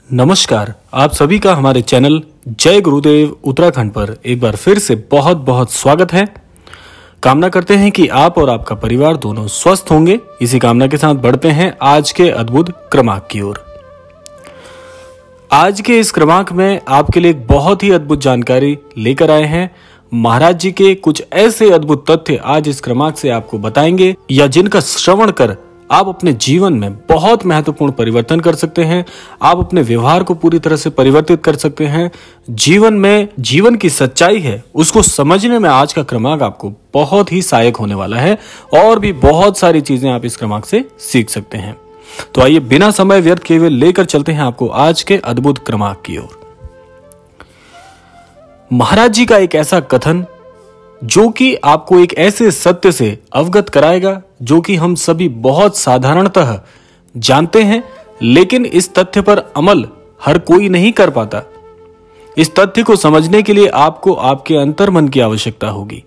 नमस्कार, आप सभी का हमारे चैनल जय गुरुदेव उत्तराखंड पर एक बार फिर से बहुत बहुत स्वागत है। कामना करते हैं कि आप और आपका परिवार दोनों स्वस्थ होंगे। इसी कामना के साथ बढ़ते हैं आज के अद्भुत क्रमांक की ओर। आज के इस क्रमांक में आपके लिए एक बहुत ही अद्भुत जानकारी लेकर आए हैं। महाराज जी के कुछ ऐसे अद्भुत तथ्य आज इस क्रमांक से आपको बताएंगे या जिनका श्रवण कर आप अपने जीवन में बहुत महत्वपूर्ण परिवर्तन कर सकते हैं। आप अपने व्यवहार को पूरी तरह से परिवर्तित कर सकते हैं। जीवन में जीवन की सच्चाई है उसको समझने में आज का क्रमांक आपको बहुत ही सहायक होने वाला है और भी बहुत सारी चीजें आप इस क्रमांक से सीख सकते हैं। तो आइए बिना समय व्यर्थ किए हुए लेकर चलते हैं आपको आज के अद्भुत क्रमांक की ओर। महाराज जी का एक ऐसा कथन जो कि आपको एक ऐसे सत्य से अवगत कराएगा जो कि हम सभी बहुत साधारणतः जानते हैं, लेकिन इस तथ्य पर अमल हर कोई नहीं कर पाता। इस तथ्य को समझने के लिए आपको आपके अंतर्मन की आवश्यकता होगी।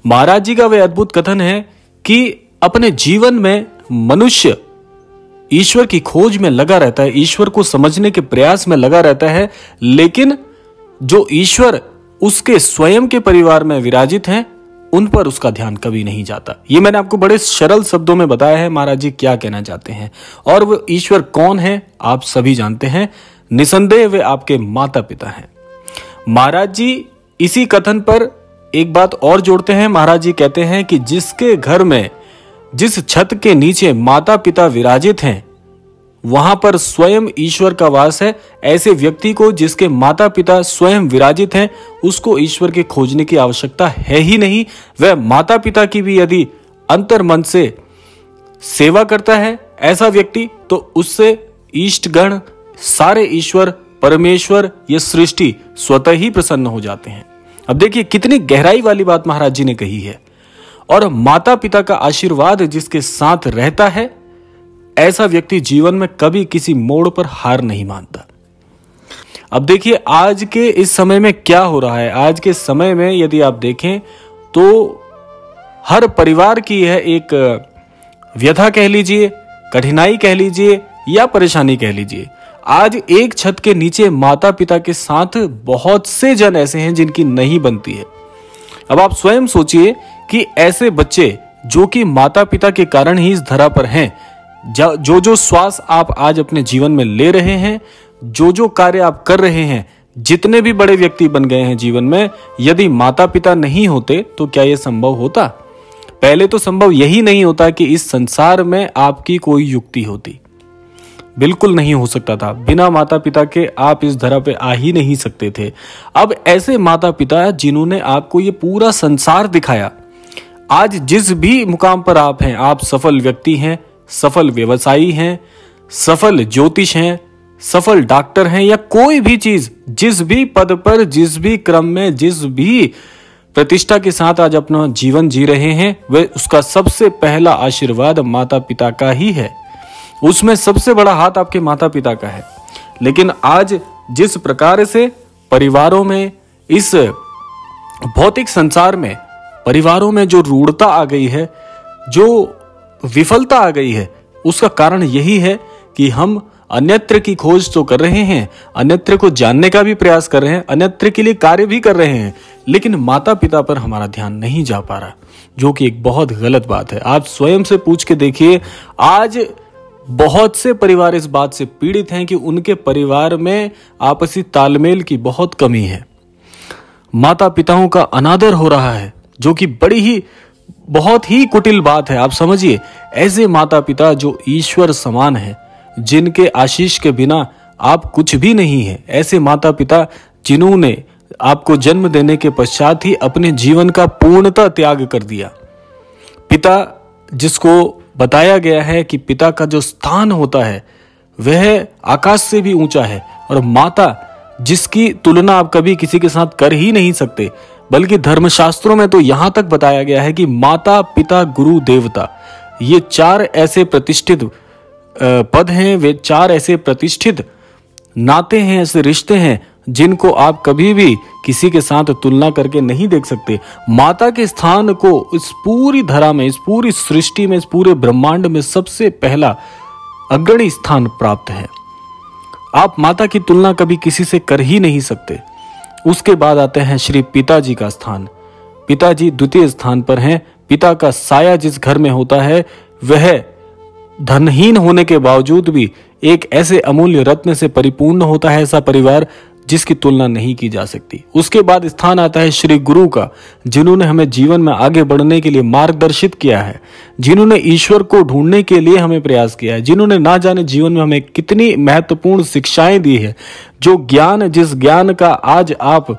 महाराज जी का वह अद्भुत कथन है कि अपने जीवन में मनुष्य ईश्वर की खोज में लगा रहता है, ईश्वर को समझने के प्रयास में लगा रहता है, लेकिन जो ईश्वर उसके स्वयं के परिवार में विराजित हैं उन पर उसका ध्यान कभी नहीं जाता। ये मैंने आपको बड़े सरल शब्दों में बताया है महाराज जी क्या कहना चाहते हैं। और वो ईश्वर कौन है आप सभी जानते हैं, निसंदेह वे आपके माता पिता हैं। महाराज जी इसी कथन पर एक बात और जोड़ते हैं। महाराज जी कहते हैं कि जिसके घर में जिस छत के नीचे माता पिता विराजित हैं वहां पर स्वयं ईश्वर का वास है। ऐसे व्यक्ति को जिसके माता पिता स्वयं विराजित हैं उसको ईश्वर के खोजने की आवश्यकता है ही नहीं। वह माता पिता की भी यदि अंतर्मन से सेवा करता है ऐसा व्यक्ति तो उससे इष्टगण सारे ईश्वर परमेश्वर ये सृष्टि स्वतः ही प्रसन्न हो जाते हैं। अब देखिए कितनी गहराई वाली बात महाराज जी ने कही है। और माता पिता का आशीर्वाद जिसके साथ रहता है ऐसा व्यक्ति जीवन में कभी किसी मोड़ पर हार नहीं मानता। अब देखिए आज के इस समय में क्या हो रहा है। आज के समय में यदि आप देखें तो हर परिवार की यह एक व्यथा कह लीजिए, कठिनाई कह लीजिए या परेशानी कह लीजिए। आज एक छत के नीचे माता पिता के साथ बहुत से जन ऐसे हैं जिनकी नहीं बनती है। अब आप स्वयं सोचिए कि ऐसे बच्चे जो कि माता पिता के कारण ही इस धरा पर हैं, जो श्वास आप आज अपने जीवन में ले रहे हैं, जो कार्य आप कर रहे हैं, जितने भी बड़े व्यक्ति बन गए हैं जीवन में, यदि माता पिता नहीं होते तो क्या यह संभव होता? पहले तो संभव यही नहीं होता कि इस संसार में आपकी कोई युक्ति होती। बिल्कुल नहीं हो सकता था। बिना माता पिता के आप इस धरा पे आ ही नहीं सकते थे। अब ऐसे माता पिता जिन्होंने आपको ये पूरा संसार दिखाया, आज जिस भी मुकाम पर आप हैं, आप सफल व्यक्ति हैं, सफल व्यवसायी हैं, सफल ज्योतिष हैं, सफल डॉक्टर हैं या कोई भी चीज, जिस भी पद पर, जिस भी क्रम में, जिस भी प्रतिष्ठा के साथ आज अपना जीवन जी रहे हैं, वह उसका सबसे पहला आशीर्वाद माता पिता का ही है। उसमें सबसे बड़ा हाथ आपके माता पिता का है। लेकिन आज जिस प्रकार से परिवारों में, इस भौतिक संसार में परिवारों में जो रूढ़ता आ गई है, जो विफलता आ गई है, उसका कारण यही है कि हम अन्यत्र की खोज तो कर रहे हैं, अन्यत्र को जानने का भी प्रयास कर रहे हैं, अन्यत्र के लिए कार्य भी कर रहे हैं, लेकिन माता पिता पर हमारा ध्यान नहीं जा पा रहा, जो कि एक बहुत गलत बात है। आप स्वयं से पूछ के देखिए, आज बहुत से परिवार इस बात से पीड़ित हैं कि उनके परिवार में आपसी तालमेल की बहुत कमी है। माता पिताओं का अनादर हो रहा है, जो कि बहुत ही कुटिल बात है। आप समझिए, ऐसे माता पिता जो ईश्वर समान है, जिनके आशीष के बिना आप कुछ भी नहीं है, ऐसे माता पिता जिन्होंने आपको जन्म देने के पश्चात ही अपने जीवन का पूर्णतः त्याग कर दिया। पिता जिसको बताया गया है कि पिता का जो स्थान होता है वह आकाश से भी ऊंचा है, और माता जिसकी तुलना आप कभी किसी के साथ कर ही नहीं सकते, बल्कि धर्मशास्त्रों में तो यहां तक बताया गया है कि माता पिता गुरु देवता, ये चार ऐसे प्रतिष्ठित पद हैं, वे चार ऐसे प्रतिष्ठित नाते हैं, ऐसे रिश्ते हैं जिनको आप कभी भी किसी के साथ तुलना करके नहीं देख सकते। माता के स्थान को इस पूरी धरा में, इस पूरी सृष्टि में, इस पूरे ब्रह्मांड में सबसे पहला अग्रणी स्थान प्राप्त है। आप माता की तुलना कभी किसी से कर ही नहीं सकते। उसके बाद आते हैं श्री पिताजी का स्थान। पिताजी द्वितीय स्थान पर हैं। पिता का साया जिस घर में होता है वह धनहीन होने के बावजूद भी एक ऐसे अमूल्य रत्न से परिपूर्ण होता है, ऐसा परिवार जिसकी तुलना नहीं की जा सकती। उसके बाद स्थान आता है श्री गुरु का, जिन्होंने हमें जीवन में आगे बढ़ने के लिए मार्गदर्शित किया है, जिन्होंने ईश्वर को ढूंढने के लिए हमें प्रयास किया है, जिन्होंने ना जाने जीवन में हमें कितनी महत्वपूर्ण शिक्षाएं दी है। जो ज्ञान, जिस ज्ञान का आज आप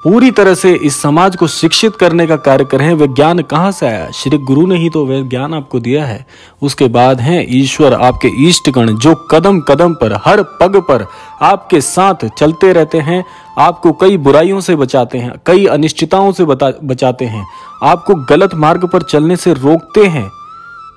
पूरी तरह से इस समाज को शिक्षित करने का कार्य कर रहे हैं, वह ज्ञान कहां से आया? श्री गुरु ने ही तो वह ज्ञान आपको दिया है। उसके बाद हैं ईश्वर, आपके इष्टगण, जो कदम कदम पर, हर पग पर आपके साथ चलते रहते हैं, आपको कई बुराइयों से बचाते हैं, कई अनिश्चितताओं से बचाते हैं, आपको गलत मार्ग पर चलने से रोकते हैं।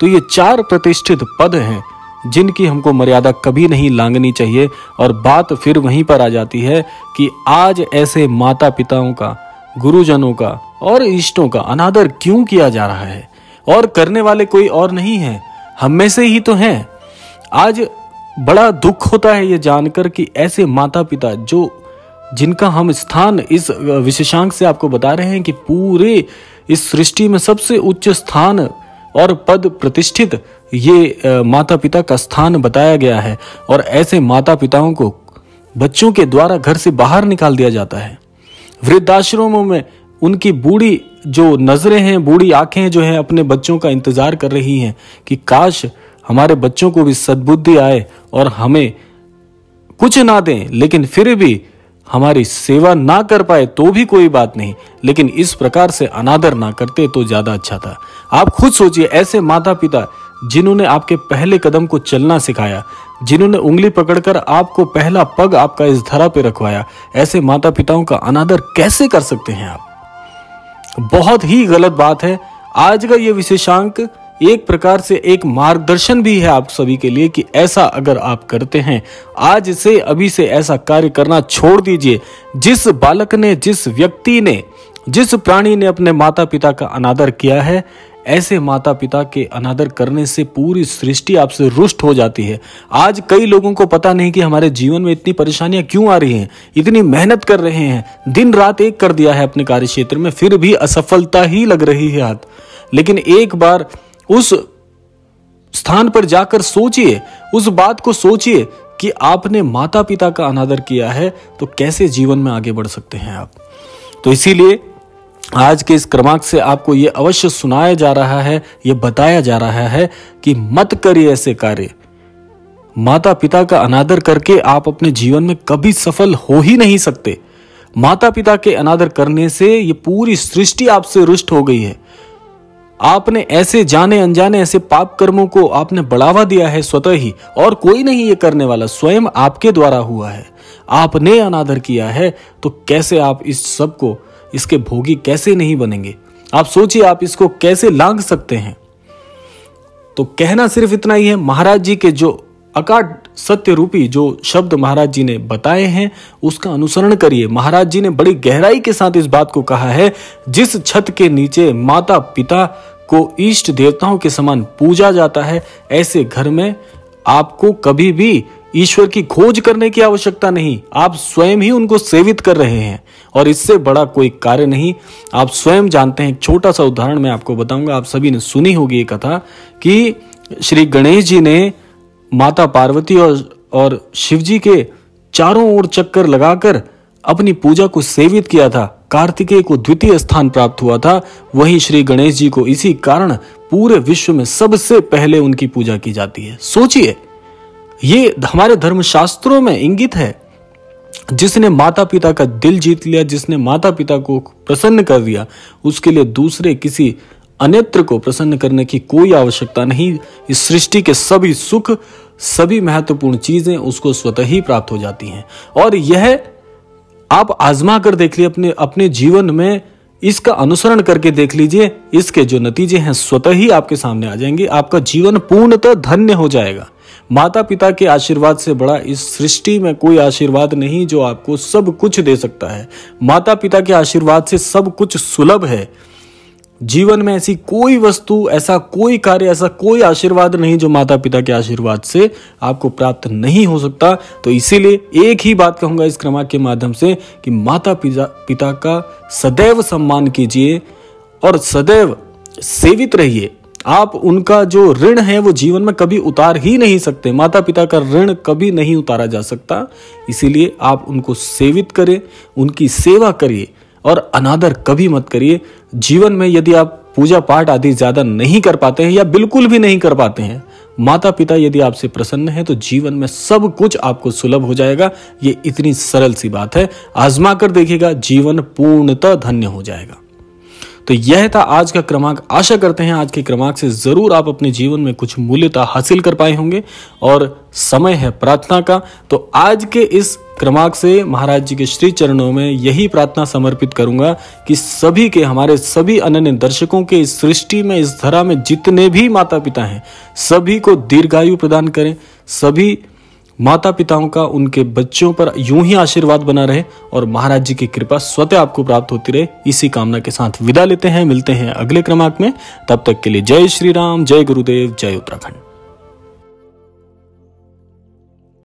तो ये 4 प्रतिष्ठित पद हैं जिनकी हमको मर्यादा कभी नहीं लांघनी चाहिए। और बात फिर वहीं पर आ जाती है कि आज ऐसे माता पिताओं का, गुरुजनों का और इष्टों का अनादर क्यों किया जा रहा है? और करने वाले कोई और नहीं है, हम में से ही तो हैं। आज बड़ा दुख होता है ये जानकर कि ऐसे माता पिता जिनका हम स्थान इस विशेषांक से आपको बता रहे हैं कि पूरे इस सृष्टि में सबसे उच्च स्थान और पद प्रतिष्ठित ये माता पिता का स्थान बताया गया है, और ऐसे माता पिताओं को बच्चों के द्वारा घर से बाहर निकाल दिया जाता है। वृद्धाश्रमों में उनकी बूढ़ी जो नजरें हैं, बूढ़ी आंखें जो हैं, अपने बच्चों का इंतजार कर रही हैं कि काश हमारे बच्चों को भी सद्बुद्धि आए और हमें कुछ ना दें, लेकिन फिर भी हमारी सेवा ना कर पाए तो भी कोई बात नहीं, लेकिन इस प्रकार से अनादर ना करते तो ज्यादा अच्छा था। आप खुद सोचिए, ऐसे माता पिता जिन्होंने आपके पहले कदम को चलना सिखाया, जिन्होंने उंगली पकड़कर आपको पहला पग आपका इस धरा पे रखवाया, ऐसे माता पिताओं का अनादर कैसे कर सकते हैं आप? बहुत ही गलत बात है। आज का ये विशेषांक एक प्रकार से एक मार्गदर्शन भी है आप सभी के लिए कि ऐसा अगर आप करते हैं, आज से अभी से ऐसा कार्य करना छोड़ दीजिए। जिस बालक ने, जिस व्यक्ति ने, जिस प्राणी ने अपने माता पिता का अनादर किया है, ऐसे माता पिता के अनादर करने से पूरी सृष्टि आपसे रुष्ट हो जाती है। आज कई लोगों को पता नहीं कि हमारे जीवन में इतनी परेशानियां क्यों आ रही हैं, इतनी मेहनत कर रहे हैं, दिन रात एक कर दिया है अपने कार्य क्षेत्र में, फिर भी असफलता ही लग रही है हाथ। लेकिन एक बार उस स्थान पर जाकर सोचिए, उस बात को सोचिए कि आपने माता पिता का अनादर किया है तो कैसे जीवन में आगे बढ़ सकते हैं आप। तो इसीलिए आज के इस क्रमांक से आपको यह अवश्य सुनाया जा रहा है, यह बताया जा रहा है कि मत करिए ऐसे कार्य। माता पिता का अनादर करके आप अपने जीवन में कभी सफल हो ही नहीं सकते। माता पिता के अनादर करने से ये पूरी सृष्टि आपसे रुष्ट हो गई है। आपने ऐसे जाने अनजाने ऐसे पाप कर्मों को आपने बढ़ावा दिया है स्वतः ही, और कोई नहीं ये करने वाला, स्वयं आपके द्वारा हुआ है। आपने अनादर किया है तो कैसे आप इस सब को, इसके भोगी कैसे नहीं बनेंगे? आप सोचिए, आप इसको कैसे लांघ सकते हैं? तो कहना सिर्फ इतना ही है, महाराज जी के जो अकाट सत्य रूपी जो शब्द महाराज जी ने बताए हैं उसका अनुसरण करिए। महाराज जी ने बड़ी गहराई के साथ इस बात को कहा है, जिस छत के नीचे माता पिता को इष्ट देवताओं के समान पूजा जाता है, ऐसे घर में आपको कभी भी ईश्वर की खोज करने की आवश्यकता नहीं। आप स्वयं ही उनको सेवित कर रहे हैं, और इससे बड़ा कोई कार्य नहीं। आप स्वयं जानते हैं। एक छोटा सा उदाहरण मैं आपको बताऊंगा, आप सभी ने सुनी होगी ये कथा कि श्री गणेश जी ने माता पार्वती और शिव जी के चारों ओर चक्कर लगाकर अपनी पूजा को सेवित किया था। कार्तिकेय को द्वितीय स्थान प्राप्त हुआ था, वहीं श्री गणेश जी को इसी कारण पूरे विश्व में सबसे पहले उनकी पूजा की जाती है। सोचिए, ये हमारे धर्मशास्त्रों में इंगित है। जिसने माता पिता का दिल जीत लिया, जिसने माता पिता को प्रसन्न कर दिया, उसके लिए दूसरे किसी अन्यत्र को प्रसन्न करने की कोई आवश्यकता नहीं। इस सृष्टि के सभी सुख, सभी महत्वपूर्ण चीजें उसको स्वतः ही प्राप्त हो जाती हैं। और यह आप आजमा कर देख लीजिए अपने जीवन में, इसका अनुसरण करके देख लीजिए। इसके जो नतीजे हैं स्वतः ही आपके सामने आ जाएंगे। आपका जीवन पूर्णतः धन्य हो जाएगा। माता पिता के आशीर्वाद से बड़ा इस सृष्टि में कोई आशीर्वाद नहीं जो आपको सब कुछ दे सकता है। माता पिता के आशीर्वाद से सब कुछ सुलभ है। जीवन में ऐसी कोई वस्तु, ऐसा कोई कार्य, ऐसा कोई आशीर्वाद नहीं जो माता पिता के आशीर्वाद से आपको प्राप्त नहीं हो सकता। तो इसीलिए एक ही बात कहूंगा इस क्रमांक के माध्यम से कि माता पिता का सदैव सम्मान कीजिए और सदैव सेवित रहिए। आप उनका जो ऋण है वो जीवन में कभी उतार ही नहीं सकते। माता पिता का ऋण कभी नहीं उतारा जा सकता। इसीलिए आप उनको सेवित करें, उनकी सेवा करिए और अनादर कभी मत करिए। जीवन में यदि आप पूजा पाठ आदि ज्यादा नहीं कर पाते हैं या बिल्कुल भी नहीं कर पाते हैं, माता पिता यदि आपसे प्रसन्न है तो जीवन में सब कुछ आपको सुलभ हो जाएगा। ये इतनी सरल सी बात है, आजमा कर देखिएगा, जीवन पूर्णतः धन्य हो जाएगा। तो यह था आज का क्रमांक। आशा करते हैं आज के क्रमांक से जरूर आप अपने जीवन में कुछ मूल्यता हासिल कर पाए होंगे और समय है प्रार्थना का। तो आज के इस क्रमांक से महाराज जी के श्री चरणों में यही प्रार्थना समर्पित करूंगा कि सभी के, हमारे सभी अनन्य दर्शकों के इस सृष्टि में, इस धरा में जितने भी माता पिता हैं, सभी को दीर्घायु प्रदान करें। सभी माता पिताओं का उनके बच्चों पर यूं ही आशीर्वाद बना रहे और महाराज जी की कृपा स्वतः आपको प्राप्त होती रहे। इसी कामना के साथ विदा लेते हैं, मिलते हैं अगले क्रमांक में। तब तक के लिए जय श्री राम, जय गुरुदेव, जय उत्तराखंड।